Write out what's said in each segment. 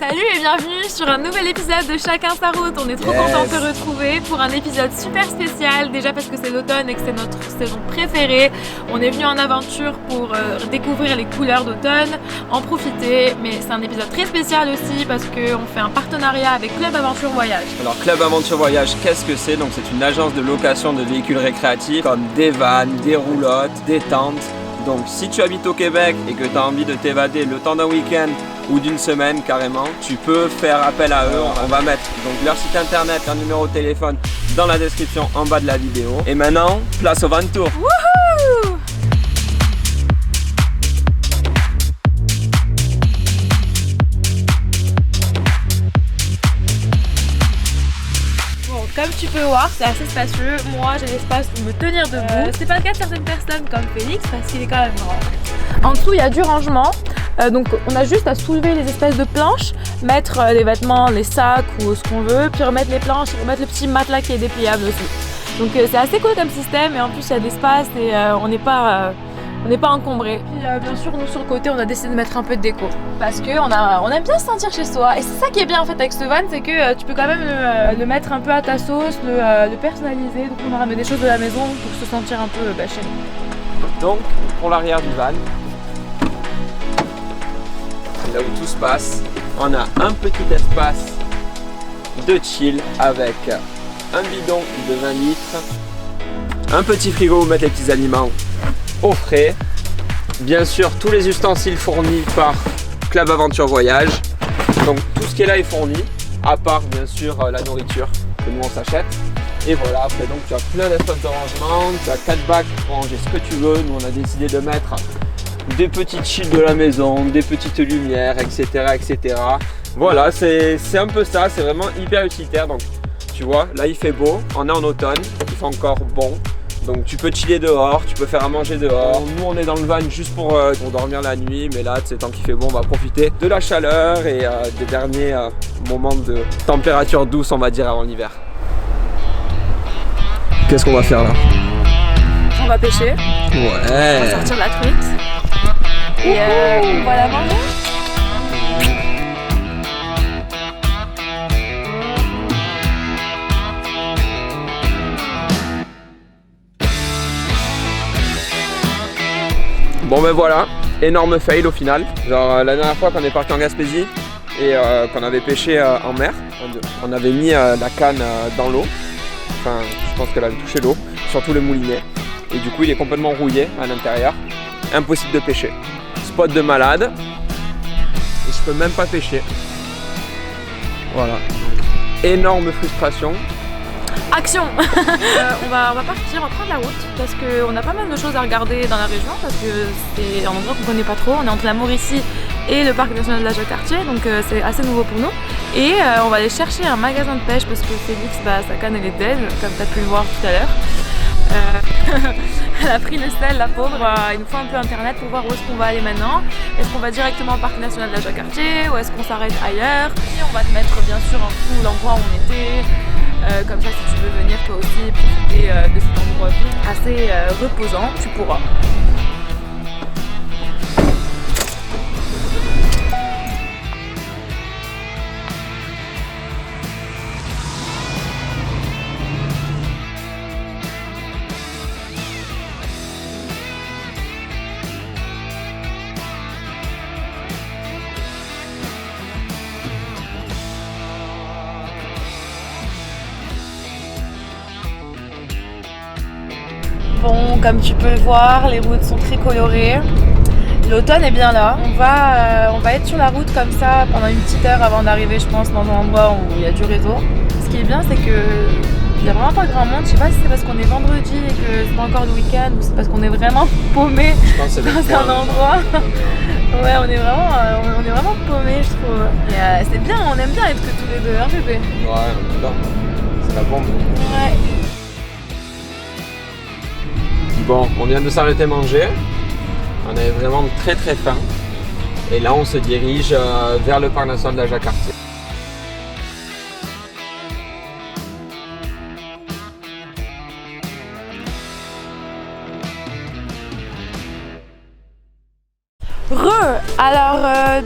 Salut et bienvenue sur un nouvel épisode de Chacun sa route. On est trop contents de te retrouver pour un épisode super spécial. Déjà parce que c'est l'automne et que c'est notre saison préférée. On est venu en aventure pour découvrir les couleurs d'automne, en profiter. Mais c'est un épisode très spécial aussi parce qu'on fait un partenariat avec Club Aventure Voyage. Alors Club Aventure Voyage, qu'est-ce que c'est? Donc c'est une agence de location de véhicules récréatifs comme des vannes, des roulottes, des tentes. Donc si tu habites au Québec et que tu as envie de t'évader le temps d'un week-end ou d'une semaine carrément, tu peux faire appel à eux. On va mettre donc leur site internet, leur numéro de téléphone dans la description en bas de la vidéo. Et maintenant, place au van tour. Wouhou! Bon, comme tu peux voir, c'est assez spacieux. Moi, j'ai l'espace pour me tenir debout. C'est pas le cas de certaines personnes comme Félix parce qu'il est quand même grand. En dessous, il y a du rangement. Donc on a juste à soulever les espèces de planches, mettre les vêtements, les sacs ou ce qu'on veut, puis remettre les planches et remettre le petit matelas qui est dépliable aussi. Donc c'est assez cool comme système et en plus il y a d'espace et on n'est pas encombré. Puis bien sûr nous sur le côté on a décidé de mettre un peu de déco parce qu'on aime bien se sentir chez soi et c'est ça qui est bien en fait avec ce van, c'est que tu peux quand même le mettre un peu à ta sauce, le personnaliser, donc on a ramené des choses de la maison pour se sentir un peu chez nous. Donc pour l'arrière du van, là où tout se passe, on a un petit espace de chill avec un bidon de 20 litres, un petit frigo où mettre les petits aliments au frais, bien sûr tous les ustensiles fournis par Club Aventure Voyage, donc tout ce qui est là est fourni, à part bien sûr la nourriture que nous on s'achète. Et voilà, après donc tu as plein d'espaces de rangement, tu as 4 bacs pour ranger ce que tu veux. Nous on a décidé de mettre des petites shields de la maison, des petites lumières, etc. etc. Voilà, c'est un peu ça, c'est vraiment hyper utilitaire. Donc tu vois, là il fait beau, on est en automne, il fait encore bon. Donc tu peux chiller dehors, tu peux faire à manger dehors. Nous on est dans le van juste pour dormir la nuit, mais là c'est tant qu'il fait bon, on va profiter de la chaleur et des derniers moments de température douce, on va dire, avant l'hiver. Qu'est-ce qu'on va faire là? On va pêcher, Ouais. on va sortir la truite. Et on va la manger. Bon ben voilà, énorme fail au final. Genre la dernière fois qu'on est parti en Gaspésie et qu'on avait pêché en mer, on avait mis la canne dans l'eau. Enfin, je pense qu'elle avait touché l'eau, surtout le moulinet. Et du coup il est complètement rouillé à l'intérieur. Impossible de pêcher. Spot de malade. Et je peux même pas pêcher. Voilà. Énorme frustration. Action. On va partir, on va prendre la route parce qu'on a pas mal de choses à regarder dans la région parce que c'est un endroit qu'on connaît pas trop. On est entre la Mauricie et le parc national de la Jacques-Cartier, donc c'est assez nouveau pour nous. Et on va aller chercher un magasin de pêche parce que Félix, sa canne elle est dead, comme tu as pu le voir tout à l'heure. Elle a pris le sel, la pauvre. Il nous faut un peu internet pour voir où est-ce qu'on va aller maintenant. Est-ce qu'on va directement au parc national de la Jacques-Cartier ou est-ce qu'on s'arrête ailleurs? Et on va te mettre bien sûr en dessous l'endroit où on était. Comme ça, si tu veux venir toi aussi profiter de cet endroit assez reposant, tu pourras. Bon, comme tu peux le voir, les routes sont très colorées. L'automne est bien là. On va être sur la route comme ça pendant une petite heure avant d'arriver, je pense, dans un endroit où il y a du réseau. Ce qui est bien, c'est que il n'y a vraiment pas grand monde. Je sais pas si c'est parce qu'on est vendredi et que c'est pas encore le week-end ou c'est parce qu'on est vraiment paumé dans un endroit. Ouais, on est vraiment paumé, je trouve. Et c'est bien, on aime bien être que tous les deux, hein, bébé? Ouais, on est là. C'est la bombe. Ouais. Bon, on vient de s'arrêter manger. On avait vraiment très très faim. Et là, on se dirige vers le parc national de la Jacques-Cartier.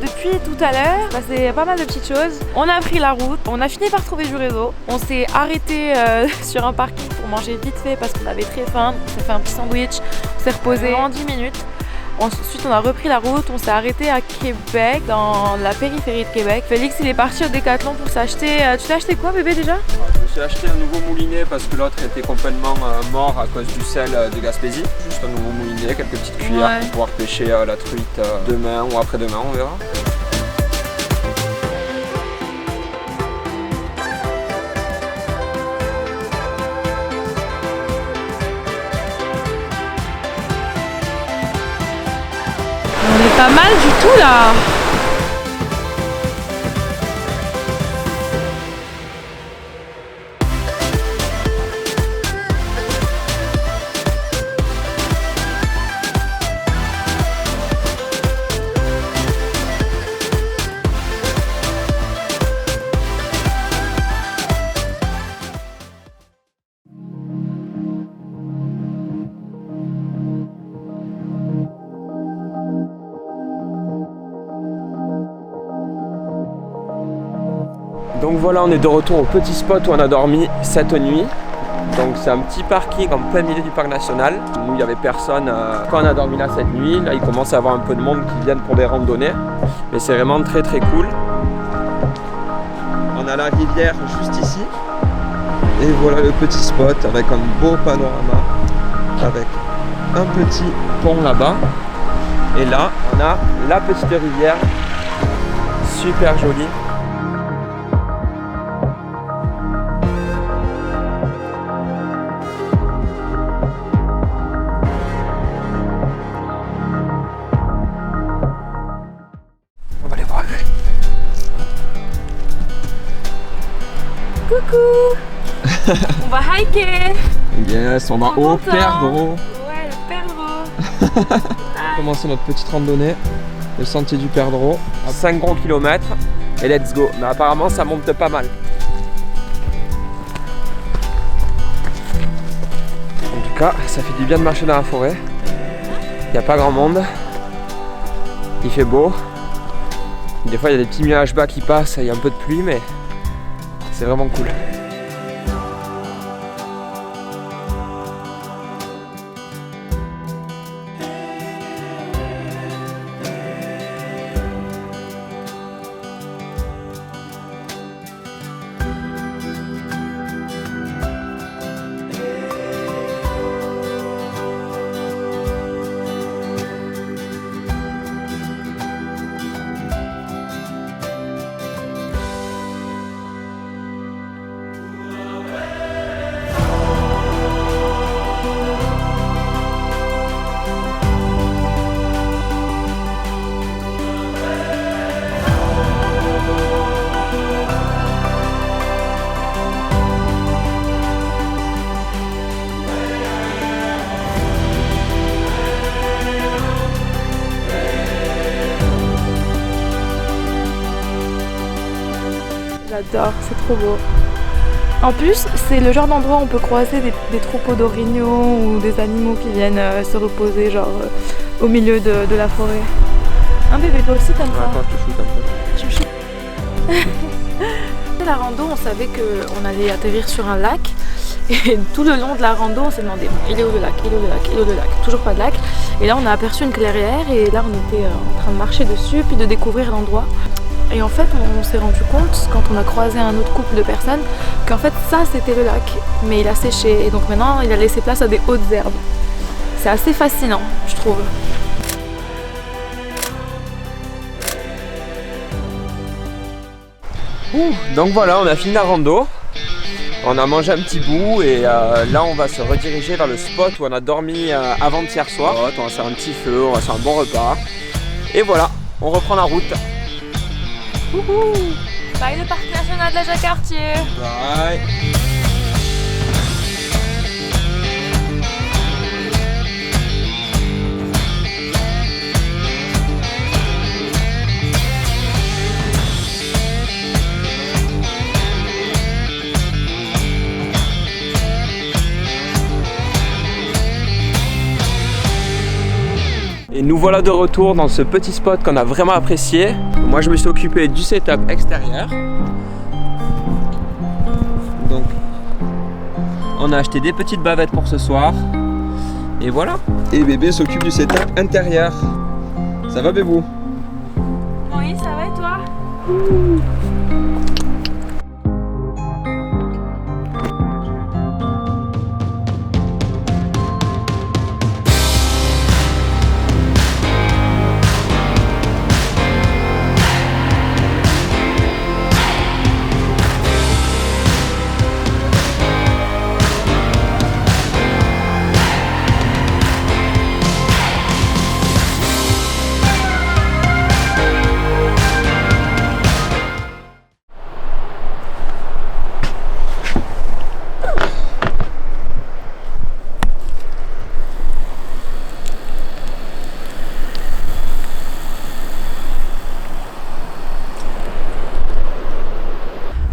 Depuis tout à l'heure, c'est pas mal de petites choses. On a pris la route, on a fini par trouver du réseau. On s'est arrêté sur un parking pour manger vite fait parce qu'on avait très faim. On s'est fait un petit sandwich, on s'est reposé en 10 minutes. Ensuite on a repris la route, on s'est arrêté à Québec, dans la périphérie de Québec. Félix il est parti au Décathlon pour s'acheter... Tu t'es acheté quoi bébé déjà? Je me suis acheté un nouveau moulinet parce que l'autre était complètement mort à cause du sel de Gaspésie. Juste un nouveau moulinet, quelques petites cuillères pour pouvoir pêcher la truite demain ou après-demain, on verra. On est pas mal du tout là. Donc voilà, on est de retour au petit spot où on a dormi cette nuit. Donc c'est un petit parking en plein milieu du parc national. Nous, il n'y avait personne quand on a dormi là cette nuit. Là, il commence à y avoir un peu de monde qui viennent pour des randonnées. Mais c'est vraiment très très cool. On a la rivière juste ici. Et voilà le petit spot avec un beau panorama. Avec un petit pont là-bas. Et là, on a la petite rivière. Super jolie. Coucou. On va hiker. Yes, on va au Perdreau. Ouais, le Perdreau. Commencer notre petite randonnée, le sentier du Perdreau, à 5 gros kilomètres et let's go. Mais apparemment ça monte pas mal. En tout cas, ça fait du bien de marcher dans la forêt. Il n'y a pas grand monde. Il fait beau. Des fois il y a des petits nuages bas qui passent, il y a un peu de pluie mais c'est vraiment cool. J'adore, c'est trop beau. En plus, c'est le genre d'endroit où on peut croiser des troupeaux d'orignaux ou des animaux qui viennent se reposer genre au milieu de la forêt. Un bébé, toi aussi t'aimes ça? Attends, je te shoot un peu. Tu me shootes. La rando, on savait qu'on allait atterrir sur un lac. Et tout le long de la rando, on s'est demandé il est où le lac, il est où le lac, il est où le lac. Toujours pas de lac. Et là, on a aperçu une clairière et là, on était en train de marcher dessus puis de découvrir l'endroit. Et en fait, on s'est rendu compte, quand on a croisé un autre couple de personnes, qu'en fait, ça, c'était le lac. Mais il a séché et donc maintenant, il a laissé place à des hautes herbes. C'est assez fascinant, je trouve. Donc voilà, on a fini la rando. On a mangé un petit bout et là, on va se rediriger vers le spot où on a dormi avant-hier soir. On va faire un petit feu, on va faire un bon repas. Et voilà, on reprend la route. Wouhou! Bye le parc national de la Jacques-Cartier! Bye! Et nous voilà de retour dans ce petit spot qu'on a vraiment apprécié. Moi je me suis occupé du setup extérieur. Donc on a acheté des petites bavettes pour ce soir. Et voilà. Et bébé s'occupe du setup intérieur. Ça va bébou? Oui, ça va et toi?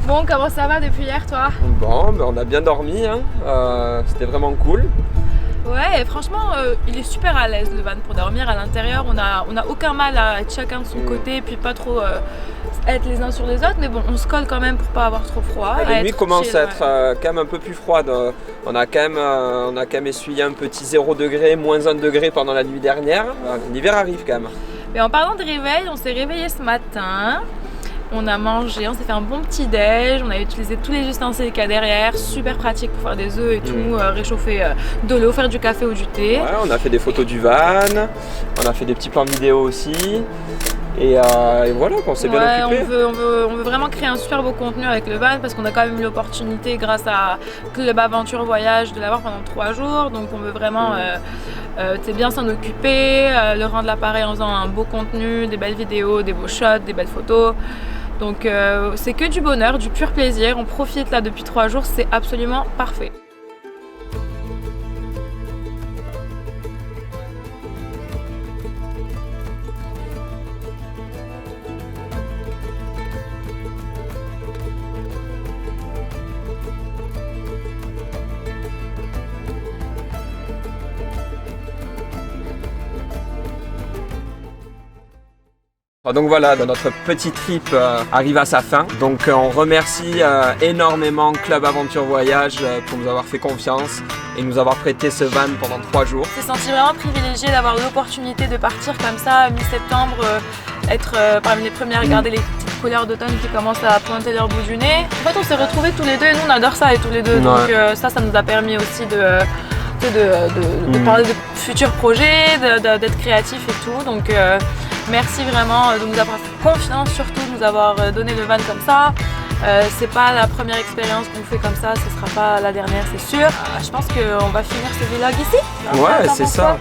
Bon, comment ça va depuis hier, toi? Bon, ben on a bien dormi, hein. C'était vraiment cool. Ouais, et franchement, il est super à l'aise le van pour dormir à l'intérieur. On a aucun mal à être chacun de son côté, puis pas trop être les uns sur les autres. Mais bon, on se colle quand même pour pas avoir trop froid. La nuit commence à être quand même un peu plus froide. On a quand même essuyé un petit 0 degré, moins 1 degré pendant la nuit dernière. L'hiver arrive quand même. Mais en parlant de réveil, on s'est réveillé ce matin. On a mangé, on s'est fait un bon petit déj, on a utilisé tous les ustensiles qu'il y a derrière, super pratique pour faire des œufs et tout, réchauffer de l'eau, faire du café ou du thé. Ouais, on a fait des photos du van, on a fait des petits plans vidéo aussi. Et voilà, on s'est bien occupé. On veut vraiment créer un super beau contenu avec le van parce qu'on a quand même eu l'opportunité grâce à Club Aventure Voyage de l'avoir pendant 3 jours. Donc on veut vraiment bien s'en occuper, le rendre l'appareil en faisant un beau contenu, des belles vidéos, des beaux shots, des belles photos. Donc c'est que du bonheur, du pur plaisir. On profite là depuis 3 jours, c'est absolument parfait. Donc voilà, notre petit trip arrive à sa fin. Donc on remercie énormément Club Aventure Voyage pour nous avoir fait confiance et nous avoir prêté ce van pendant 3 jours. On s'est senti vraiment privilégié d'avoir l'opportunité de partir comme ça, mi-septembre, être parmi les premiers à regarder les petites couleurs d'automne qui commencent à pointer leur bout du nez. En fait, on s'est retrouvés tous les deux et nous on adore ça et tous les deux. Ouais. Donc ça nous a permis aussi de parler de futurs projets, d'être créatifs et tout. Donc merci vraiment de nous avoir fait confiance, surtout de nous avoir donné le van comme ça. C'est pas la première expérience qu'on fait comme ça, ce sera pas la dernière, c'est sûr. Je pense qu'on va finir ce vlog ici. Ouais, c'est ça.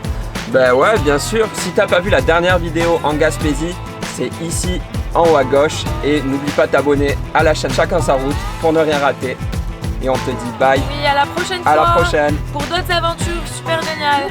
Ben ouais, bien sûr. Si t'as pas vu la dernière vidéo en Gaspésie, c'est ici en haut à gauche. Et n'oublie pas de t'abonner à la chaîne Chacun sa route pour ne rien rater. Et on te dit bye. Oui, à la prochaine fois. À la prochaine. Pour d'autres aventures super géniales.